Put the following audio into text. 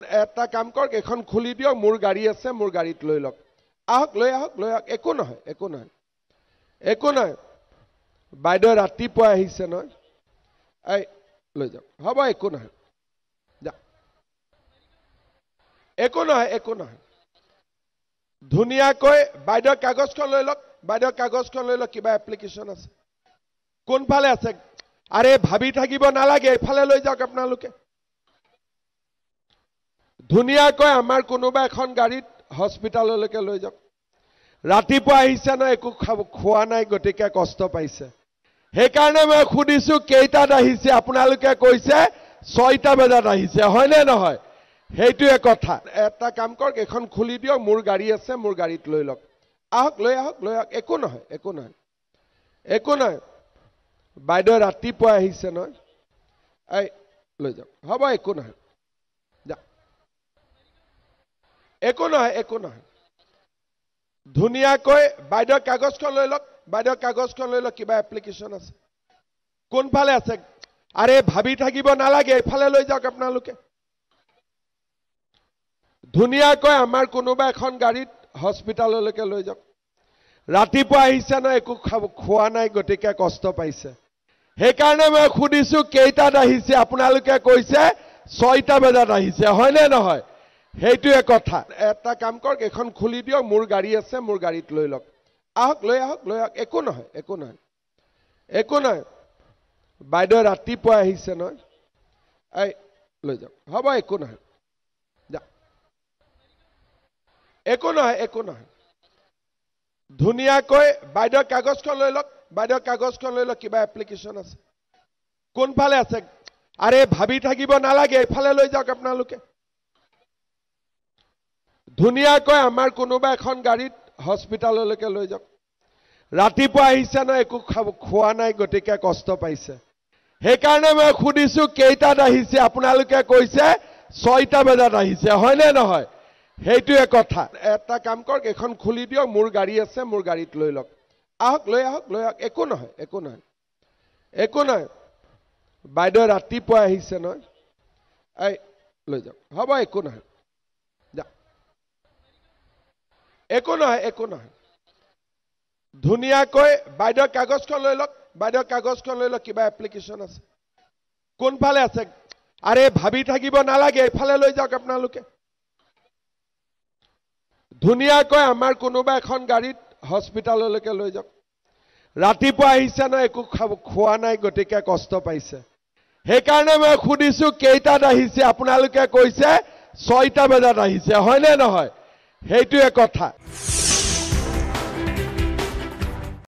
এটা কাম কৰক এখন খুলি দিয়ক মোৰ গাড়ী আছে মোৰ গাড়ীত লৈ লওক আহক লৈ একো নহয় বাইদেউ ৰাতিপুৱা আহিছে নহয় এই লৈ যাওক হ'ব একো নহয় যা একো নহয় ধুনীয়াকৈ বাইদেউ কাগজখন লৈ লওক কিবা এপ্লিকেশ্যন আছে কোনফালে আছে আৰে ভাবি থাকিব নালাগে এফালে লৈ যাওক আপোনালোকে ধুনীয়াকৈ আমাৰ কোনোবা এখন গাড়ীত হস্পিটাললৈকে লৈ যাওক ৰাতিপুৱা আহিছে ন একো খোৱা নাই গতিকে কষ্ট পাইছে সেইকাৰণে মই খুদিছো কেইটাত আহিছে আপোনালোকে কৈছে 6টা বজাত আহিছে হয় নে নহয় সেইটোৱে কথা এটা কাম কৰক এখন খুলি দিয়ক মোৰ গাড়ী আছে মোৰ গাড়ীত লৈ লওক আহক লৈ একো নহয় বাইদেউ ৰাতিপুৱা আহিছে নহয় এই লৈ যাওক হ'ব একো নহয় যা একো নহয় ধুনীয়াকৈ বাইদেউ কাগজখন লৈ লওক কিবা এপ্লিকেশ্যন আছে কোনফালে আছে আৰে ভাবি থাকিব নালাগে এফালে লৈ যাওক আপোনালোকে ধুনীয়াকৈ আমাৰ কোনোবা এখন গাড়ীত হস্পিটাললৈকে লৈ যাওক ৰাতিপুৱা আহিছে ন একো খোৱা নাই গতিকে কষ্ট পাইছে সেইকাৰণে মই খুদিছো কেইটাত আহিছে আপোনালোকে কৈছে 6টা বজাত আহিছে হয় নে নহয় সেইটোৱে কথা এটা কাম কৰক এখন খুলি দিয়ক মোৰ গাড়ী আছে মোৰ গাড়ীত লৈ লওক আহক লৈ একো নহয় বাইদেউ ৰাতিপুৱা আহিছে নহয় এই লৈ যাওক হ'ব একো নহয় যা একো নহয় ধুনীয়াকৈ বাইদেউ কাগজখন লৈ লওক কিবা এপ্লিকেশ্যন আছে কোনফালে আছে আৰে ভাবি থাকিব নালাগে এফালে লৈ যাওক আপোনালোকে ধুনীয়াকৈ আমাৰ কোনোবা এখন গাড়ীত হস্পিটাললৈকে লৈ যাওক ৰাতিপুৱা আহিছে ন একো খোৱা নাই গতিকে কষ্ট পাইছে সেইকাৰণে মই খুদিছো কেইটাত আহিছে আপোনালোকে কৈছে 6টা বজাত আহিছে হয় নে নহয় সেইটোৱে কথা এটা কাম কৰক এখন খুলি দিয়ক মোৰ গাড়ী আছে মোৰ গাড়ীত লৈ লওক আহক লৈ একো নহয় বাইদেউ ৰাতিপুৱা আহিছে নহয় এই লৈ যাওক হ'ব একো নহয় যা একো নহয় ধুনীয়াকৈ বাইদেউ কাগজখন লৈ লওক কিবা এপ্লিকেশ্যন আছে কোনফালে আছে আৰে ভাবি থাকিব নালাগে এফালে লৈ যাওক আপোনালোকে ধুনীয়াকৈ আমাৰ কোনোবা এখন গাড়ীত হস্পিটাললৈকে লৈ যাওক ৰাতিপুৱা আহিছে ন একো খোৱা নাই গতিকে কষ্ট পাইছে সেইকাৰণে মই খুদিছো কেইটাত আহিছে আপোনালোকে কৈছে 6টা বজাত আহিছে হয় নে নহয় সেইটোৱে কথা